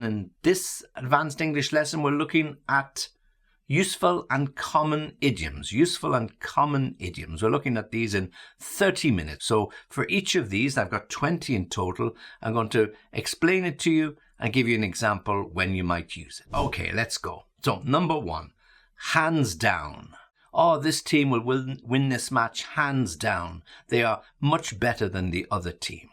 In this advanced English lesson, we're looking at useful and common idioms. Useful and common idioms. We're looking at these in 30 minutes. So for each of these, I've got 20 in total. I'm going to explain it to you and give you an example when you might use it. Okay, let's go. So number one, hands down. Oh, this team will win this match hands down. They are much better than the other team.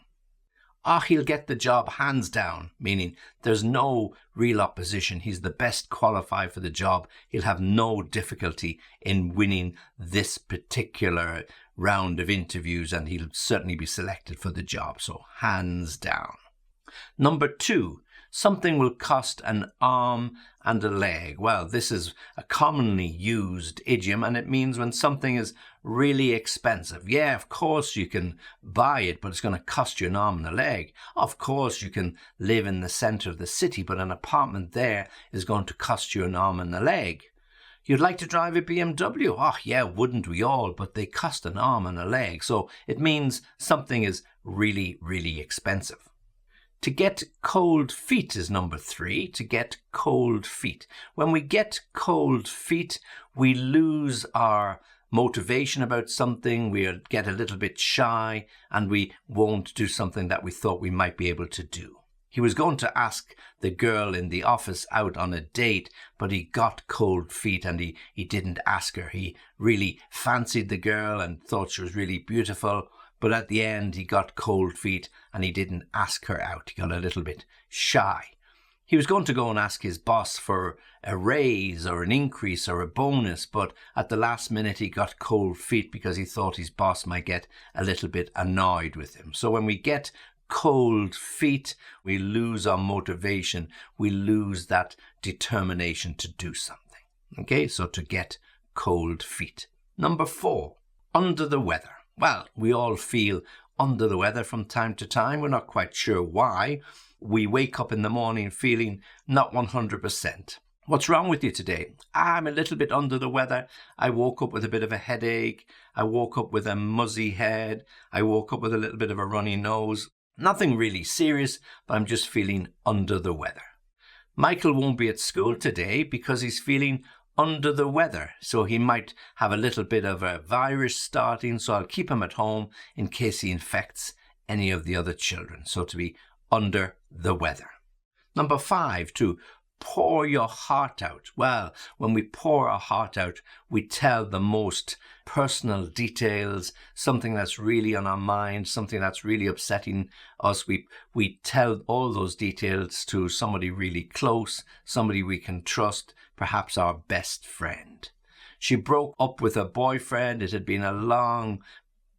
He'll get the job hands down, meaning there's no real opposition. He's the best qualified for the job. He'll have no difficulty in winning this particular round of interviews, and he'll certainly be selected for the job. So hands down. Number two, something will cost an arm and a leg. Well, this is a commonly used idiom, and it means when something is really expensive. Yeah, of course you can buy it, but it's going to cost you an arm and a leg. Of course you can live in the center of the city, but an apartment there is going to cost you an arm and a leg. You'd like to drive a BMW? Oh, yeah, wouldn't we all? But they cost an arm and a leg. So it means something is really, really expensive. To get cold feet is number three. To get cold feet. When we get cold feet, we lose our motivation about something. We get a little bit shy and we won't do something that we thought we might be able to do. He was going to ask the girl in the office out on a date, but he got cold feet and he didn't ask her. He really fancied the girl and thought she was really beautiful. But at the end, he got cold feet and he didn't ask her out. He got a little bit shy. He was going to go and ask his boss for a raise or an increase or a bonus, but at the last minute he got cold feet because he thought his boss might get a little bit annoyed with him. So when we get cold feet, we lose our motivation. We lose that determination to do something. Okay, so to get cold feet. Number four, under the weather. Well, we all feel under the weather from time to time. We're not quite sure why. We wake up in the morning feeling not 100%. What's wrong with you today? I'm a little bit under the weather. I woke up with a bit of a headache. I woke up with a muzzy head. I woke up with a little bit of a runny nose. Nothing really serious, but I'm just feeling under the weather. Michael won't be at school today because he's feeling under the weather, so he might have a little bit of a virus starting, so I'll keep him at home in case he infects any of the other children. So to be under the weather. Number five, to pour your heart out. Well, when we pour our heart out, we tell the most personal details, something that's really on our mind, something that's really upsetting us. We tell all those details to somebody really close, somebody we can trust, perhaps our best friend. She broke up with her boyfriend. It had been a long,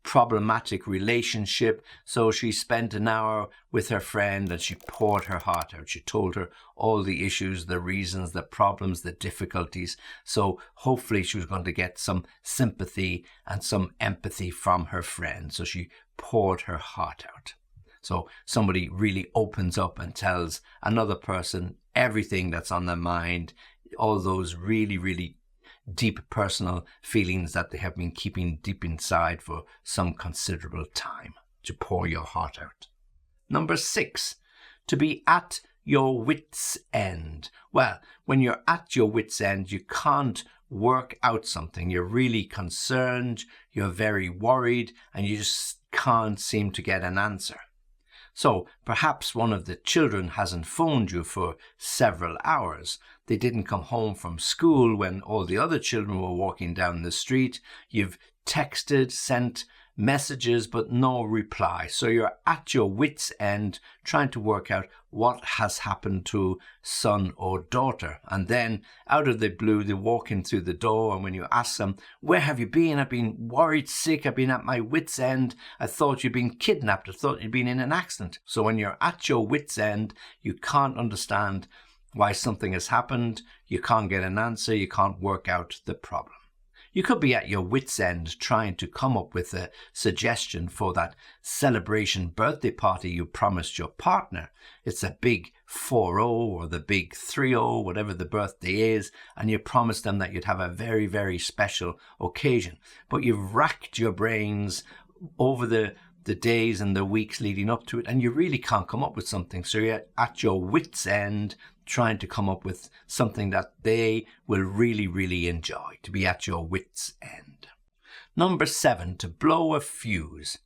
problematic relationship, so she spent an hour with her friend and she poured her heart out. She told her all the issues, the reasons, the problems, the difficulties. So hopefully she was going to get some sympathy and some empathy from her friend. So she poured her heart out. So somebody really opens up and tells another person everything that's on their mind, all those really, really deep personal feelings that they have been keeping deep inside for some considerable time. To pour your heart out. Number six, to be at your wit's end. Well, when you're at your wit's end, you can't work out something. You're really concerned, you're very worried, and you just can't seem to get an answer. So perhaps one of the children hasn't phoned you for several hours. They didn't come home from school when all the other children were walking down the street. You've texted, sent messages, but no reply. So you're at your wit's end trying to work out what has happened to son or daughter. And then out of the blue, they walk in through the door. And when you ask them, where have you been? I've been worried sick. I've been at my wit's end. I thought you'd been kidnapped. I thought you'd been in an accident. So when you're at your wit's end, you can't understand why something has happened. You can't get an answer. You can't work out the problem. You could be at your wit's end trying to come up with a suggestion for that celebration birthday party you promised your partner. It's a big 4-0 or the big 3-0, whatever the birthday is, and you promised them that you'd have a very, very special occasion. But you've racked your brains over the the days and the weeks leading up to it, and you really can't come up with something. So you're at your wit's end trying to come up with something that they will really, really enjoy, to be at your wit's end. Number 7, to blow a fuse.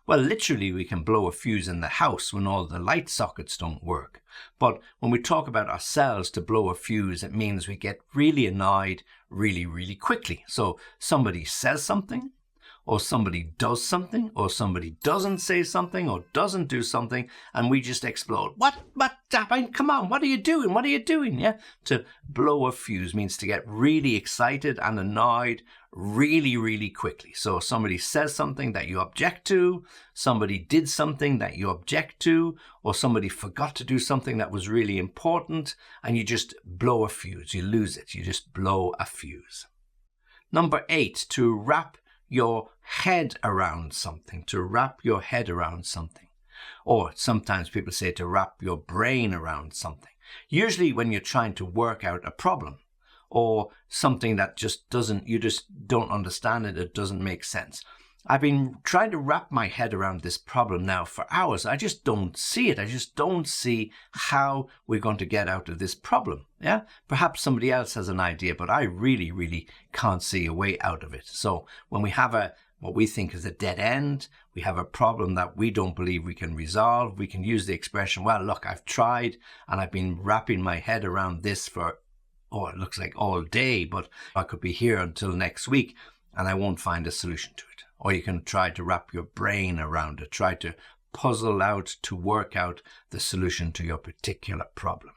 Well, literally we can blow a fuse in the house when all the light sockets don't work. But when we talk about ourselves to blow a fuse, it means we get really annoyed really, really quickly. So somebody says something, or somebody does something, or somebody doesn't say something, or doesn't do something, and we just explode. What, come on, what are you doing? What are you doing? Yeah. To blow a fuse means to get really excited and annoyed really, really quickly. So somebody says something that you object to, somebody did something that you object to, or somebody forgot to do something that was really important, and you just blow a fuse. You lose it. You just blow a fuse. Number 8, to wrap your head around something, to wrap your head around something. Or sometimes people say to wrap your brain around something. Usually when you're trying to work out a problem or something that you just don't understand it, it doesn't make sense. I've been trying to wrap my head around this problem now for hours. I just don't see it. I just don't see how we're going to get out of this problem. Yeah, perhaps somebody else has an idea, but I really, really can't see a way out of it. So when we have what we think is a dead end, we have a problem that we don't believe we can resolve, we can use the expression, well, look, I've tried and I've been wrapping my head around this for, it looks like all day, but I could be here until next week and I won't find a solution to it. Or you can try to wrap your brain around it, try to puzzle out, to work out the solution to your particular problem.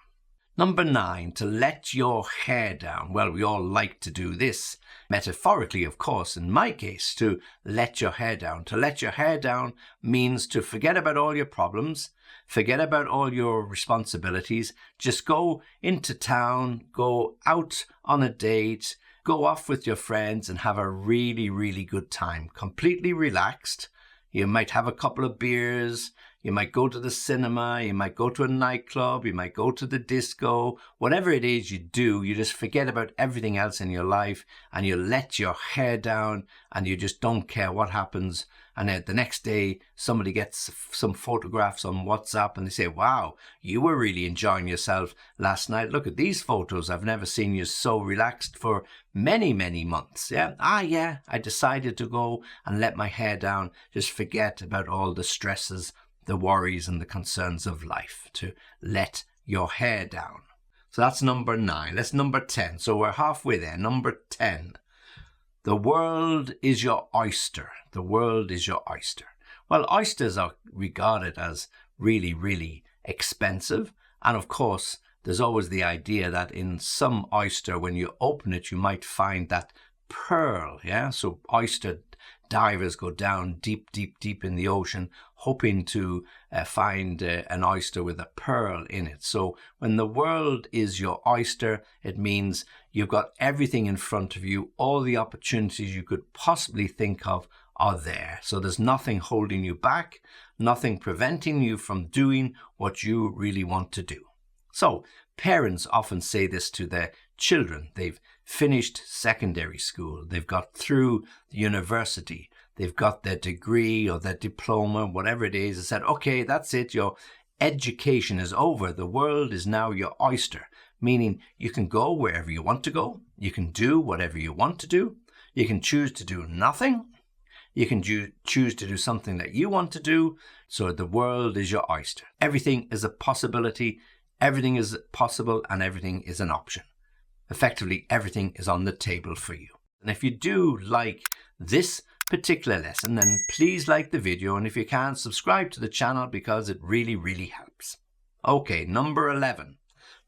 Number 9, to let your hair down. Well, we all like to do this. Metaphorically, of course, in my case, to let your hair down. To let your hair down means to forget about all your problems, forget about all your responsibilities, just go into town, go out on a date, go off with your friends and have a really, really good time. Completely relaxed. You might have a couple of beers. You might go to the cinema. You might go to a nightclub. You might go to the disco. Whatever it is you do, you just forget about everything else in your life and you let your hair down and you just don't care what happens. And then the next day, somebody gets some photographs on WhatsApp and they say, wow, you were really enjoying yourself last night. Look at these photos. I've never seen you so relaxed for many, many months. Yeah. I decided to go and let my hair down. Just forget about all the stresses, the worries and the concerns of life. To let your hair down. So that's number 9. That's number 10. So we're halfway there. Number 10. The world is your oyster. The world is your oyster. Well, oysters are regarded as really, really expensive. And of course, there's always the idea that in some oyster, when you open it, you might find that pearl. Yeah. So oyster divers go down deep, deep, deep in the ocean, hoping to find an oyster with a pearl in it. So when the world is your oyster, it means you've got everything in front of you. All the opportunities you could possibly think of are there. So there's nothing holding you back, nothing preventing you from doing what you really want to do. So parents often say this to their children. They've finished secondary school. They've got through the university. They've got their degree or their diploma, whatever it is, and said, okay, that's it. Your education is over. The world is now your oyster, meaning you can go wherever you want to go. You can do whatever you want to do. You can choose to do nothing. You can choose to do something that you want to do. So the world is your oyster. Everything is a possibility. Everything is possible and everything is an option. Effectively, everything is on the table for you. And if you do like this particular lesson, then please like the video. And if you can, subscribe to the channel because it really, really helps. Okay, number 11.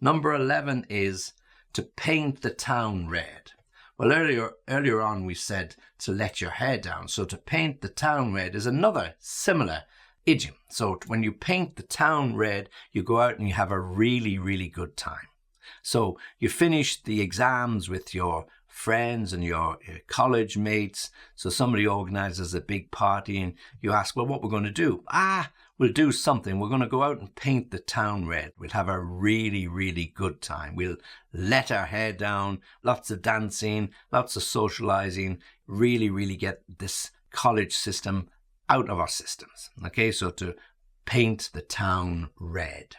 Number 11 is to paint the town red. Well, earlier on we said to let your hair down. So to paint the town red is another similar idiom. So when you paint the town red, you go out and you have a really, really good time. So you finish the exams with your friends and your college mates. So somebody organizes a big party and you ask, well, what we're going to do? We'll do something. We're going to go out and paint the town red. We'll have a really, really good time. We'll let our hair down, lots of dancing, lots of socializing, really, really get this college system out of our systems. Okay, so to paint the town red.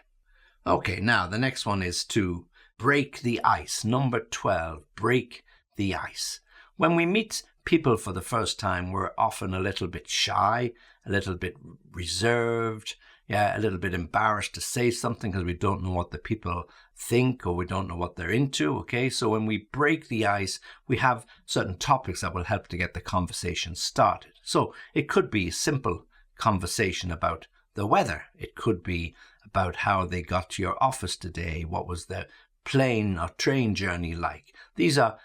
Okay, now the next one is to break the ice. Number 12, break the ice. When we meet people for the first time, we're often a little bit shy, a little bit reserved, a little bit embarrassed to say something because we don't know what the people think or we don't know what they're into. Okay, so when we break the ice, we have certain topics that will help to get the conversation started. So it could be a simple conversation about the weather. It could be about how they got to your office today. What was the plane or train journey like? These are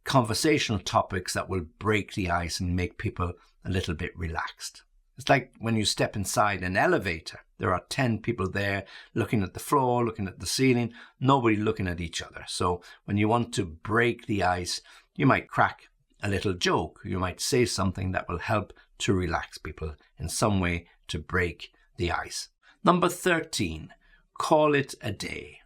conversational topics that will break the ice and make people a little bit relaxed. It's like when you step inside an elevator. There are 10 people there looking at the floor, looking at the ceiling, nobody looking at each other. So when you want to break the ice, you might crack a little joke. You might say something that will help to relax people in some way to break the ice. Number 13, call it a day.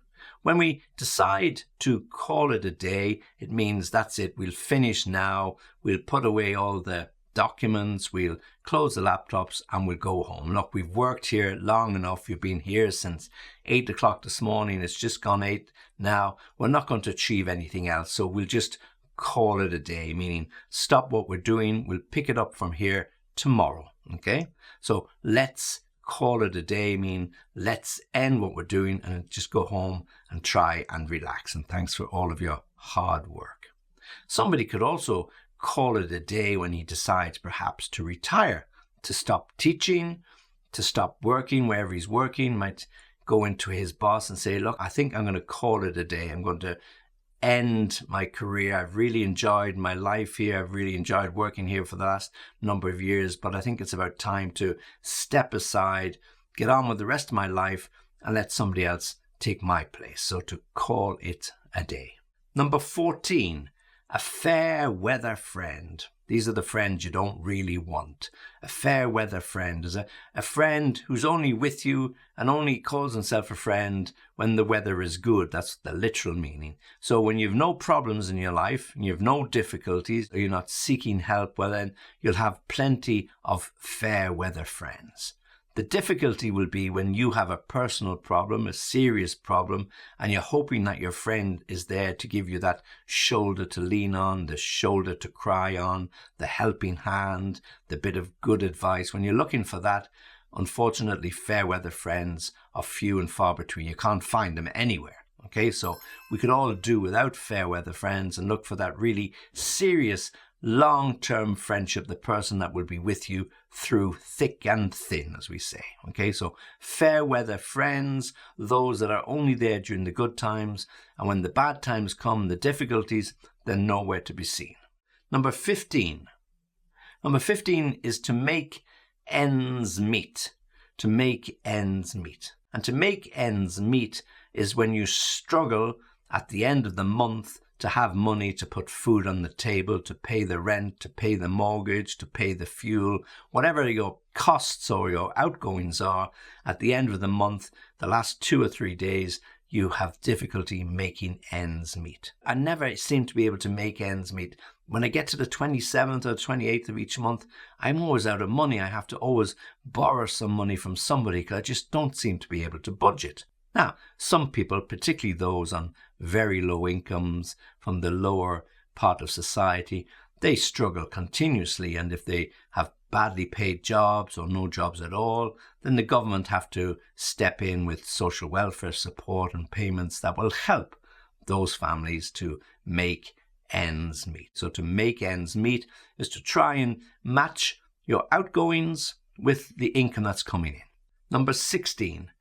When we decide to call it a day, it means that's it. We'll finish now. We'll put away all the documents. We'll close the laptops and we'll go home. Look, we've worked here long enough. You've been here since 8 o'clock this morning. It's just gone 8 now. We're not going to achieve anything else. So we'll just call it a day, meaning stop what we're doing. We'll pick it up from here tomorrow. Okay? So let's call it a day, mean let's end what we're doing and just go home and try and relax. And thanks for all of your hard work. Somebody could also call it a day when he decides perhaps to retire, to stop teaching, to stop working wherever he's working. Might go into his boss and say, look, I think I'm going to call it a day. I'm going to end my career. I've really enjoyed my life here. I've really enjoyed working here for the last number of years, but I think it's about time to step aside, get on with the rest of my life and let somebody else take my place. So to call it a day. Number 14, a fair weather friend. These are the friends you don't really want. A fair weather friend is a friend who's only with you and only calls himself a friend when the weather is good. That's the literal meaning. So when you've no problems in your life and you have no difficulties or you're not seeking help, well then you'll have plenty of fair weather friends. The difficulty will be when you have a personal problem, a serious problem, and you're hoping that your friend is there to give you that shoulder to lean on, the shoulder to cry on, the helping hand, the bit of good advice. When you're looking for that, unfortunately, fair weather friends are few and far between. You can't find them anywhere. Okay, so we could all do without fair weather friends and look for that really serious long-term friendship, the person that will be with you through thick and thin, as we say. Okay, so fair weather friends, those that are only there during the good times, and when the bad times come, the difficulties, they're nowhere to be seen. Number 15. Number 15 is to make ends meet. To make ends meet. And to make ends meet is when you struggle at the end of the month to have money to put food on the table, to pay the rent, to pay the mortgage, to pay the fuel, whatever your costs or your outgoings are, at the end of the month, the last 2 or 3 days, you have difficulty making ends meet. I never seem to be able to make ends meet. When I get to the 27th or 28th of each month, I'm always out of money. I have to always borrow some money from somebody because I just don't seem to be able to budget. Now, some people, particularly those on very low incomes from the lower part of society, they struggle continuously. And if they have badly paid jobs or no jobs at all, then the government have to step in with social welfare support and payments that will help those families to make ends meet. So to make ends meet is to try and match your outgoings with the income that's coming in. Number 16.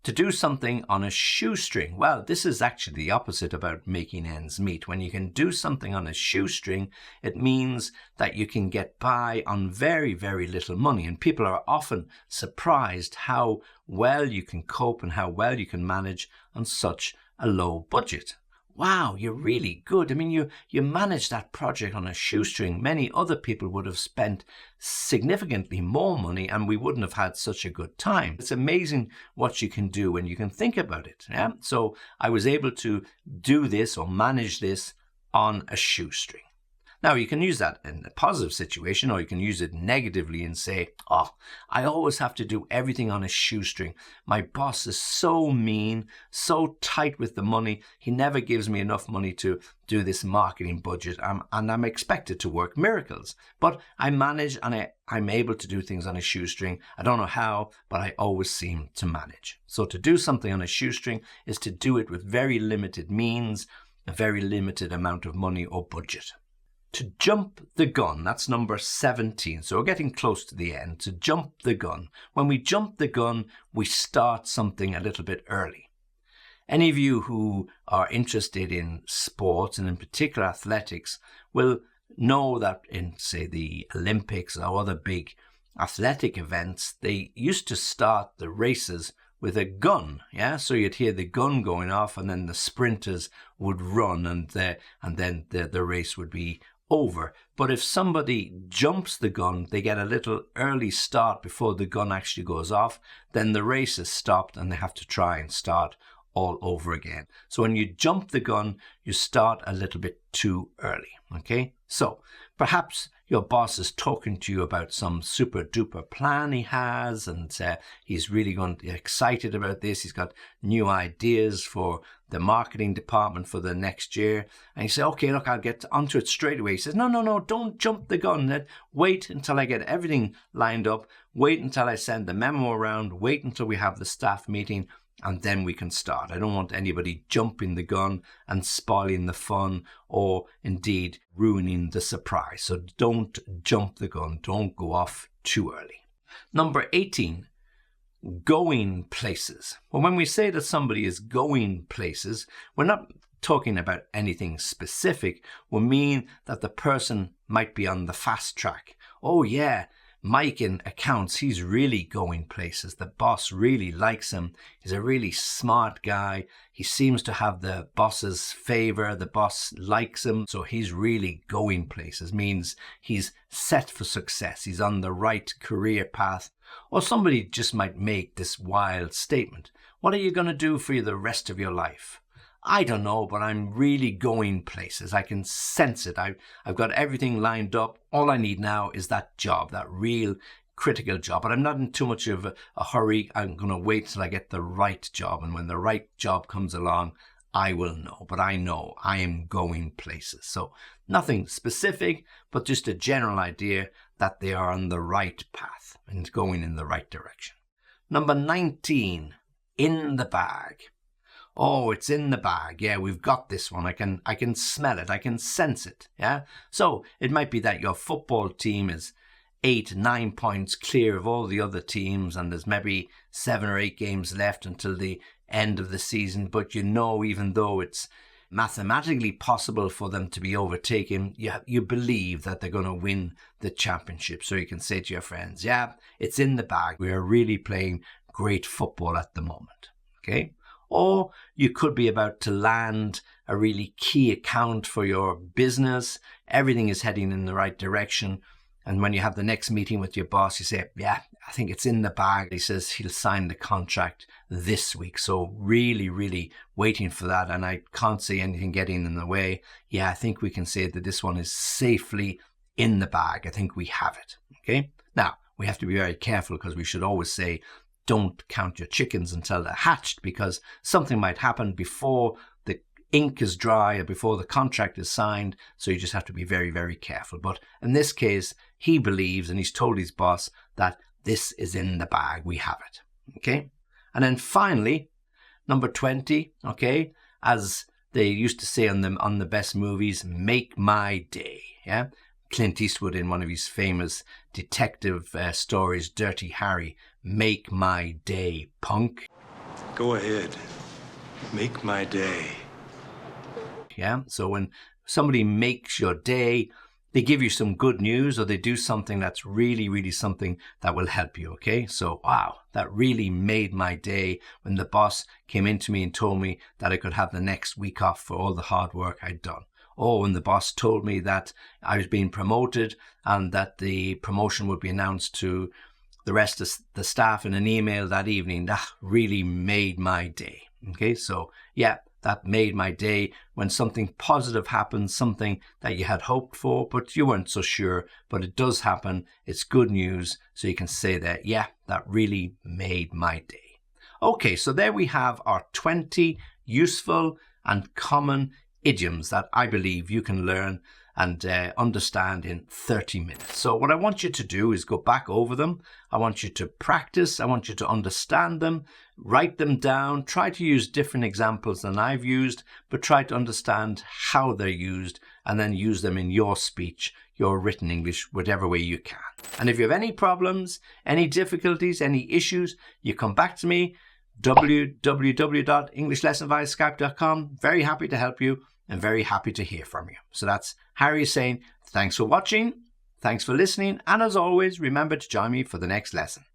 To do something on a shoestring. Well, this is actually the opposite about making ends meet. When you can do something on a shoestring, it means that you can get by on very, very little money. And people are often surprised how well you can cope and how well you can manage on such a low budget. Wow, you're really good. I mean, you managed that project on a shoestring. Many other people would have spent significantly more money and we wouldn't have had such a good time. It's amazing what you can do when you can think about it. Yeah? So I was able to do this or manage this on a shoestring. Now, you can use that in a positive situation, or you can use it negatively and say, oh, I always have to do everything on a shoestring. My boss is so mean, so tight with the money. He never gives me enough money to do this marketing budget, and I'm expected to work miracles. But I manage, and I'm able to do things on a shoestring. I don't know how, but I always seem to manage. So to do something on a shoestring is to do it with very limited means, a very limited amount of money or budget. To jump the gun, that's number 17. So we're getting close to the end. To jump the gun. When we jump the gun, we start something a little bit early. Any of you who are interested in sports, and in particular athletics, will know that in, say, the Olympics or other big athletic events, they used to start the races with a gun, yeah? So you'd hear the gun going off, and then the sprinters would run, and then the race would be over. But if somebody jumps the gun, they get a little early start before the gun actually goes off, then the race is stopped and they have to try and start all over again. So when you jump the gun, you start a little bit too early, okay? So perhaps your boss is talking to you about some super duper plan he has, and he's really going to be excited about this. He's got new ideas for the marketing department for the next year. And you say, okay, look, I'll get onto it straight away. He says, no, don't jump the gun. Wait until I get everything lined up. Wait until I send the memo around. Wait until we have the staff meeting, and then we can start. I don't want anybody jumping the gun and spoiling the fun, or indeed ruining the surprise. So don't jump the gun. Don't go off too early. Number 18, going places. Well, when we say that somebody is going places, we're not talking about anything specific. We mean that the person might be on the fast track. Oh yeah, Mike in accounts, he's really going places. The boss really likes him. He's a really smart guy. He seems to have the boss's favor. The boss likes him. So he's really going places. Means he's set for success. He's on the right career path. Or somebody just might make this wild statement. What are you going to do for the rest of your life? I don't know, but I'm really going places. I can sense it. I've got everything lined up. All I need now is that job, that real critical job. But I'm not in too much of a hurry. I'm going to wait till I get the right job. And when the right job comes along, I will know. But I know I am going places. So nothing specific, but just a general idea that they are on the right path and going in the right direction. Number 19, in the bag. Oh, it's in the bag. Yeah, we've got this one. I can smell it. I can sense it. Yeah. So it might be that your football team is 8, 9 points clear of all the other teams, and there's maybe 7 or 8 games left until the end of the season. But you know, even though it's mathematically possible for them to be overtaken, you believe that they're going to win the championship. So you can say to your friends, yeah, it's in the bag. We are really playing great football at the moment. Okay. Or you could be about to land a really key account for your business. Everything is heading in the right direction. And when you have the next meeting with your boss, you say, yeah, I think it's in the bag. He says he'll sign the contract this week. So really, really waiting for that. And I can't see anything getting in the way. Yeah, I think we can say that this one is safely in the bag. I think we have it. Okay. Now, we have to be very careful, because we should always say, don't count your chickens until they're hatched, because something might happen before the ink is dry or before the contract is signed. So you just have to be very, very careful. But in this case, he believes, and he's told his boss, that this is in the bag. We have it. Okay. And then finally, number 20, okay, as they used to say on the best movies, make my day. Yeah. Clint Eastwood, in one of his famous detective stories, Dirty Harry, make my day, punk. Go ahead. Make my day. Yeah, so when somebody makes your day, they give you some good news, or they do something that's really, really something that will help you, okay? So, wow, that really made my day when the boss came into me and told me that I could have the next week off for all the hard work I'd done. Oh, and the boss told me that I was being promoted and that the promotion would be announced to the rest of the staff in an email that evening. That really made my day. Okay, so yeah, that made my day, when something positive happens, something that you had hoped for, but you weren't so sure, but it does happen. It's good news. So you can say that, yeah, that really made my day. Okay, so there we have our 20 useful and common idioms that I believe you can learn and understand in 30 minutes. So what I want you to do is go back over them. I want you to practice. I want you to understand them, write them down, try to use different examples than I've used, but try to understand how they're used and then use them in your speech, your written English, whatever way you can. And if you have any problems, any difficulties, any issues, you come back to me, www.englishlessonviaskype.com. Very happy to help you and very happy to hear from you. So that's Harry saying thanks for watching, thanks for listening, and as always, remember to join me for the next lesson.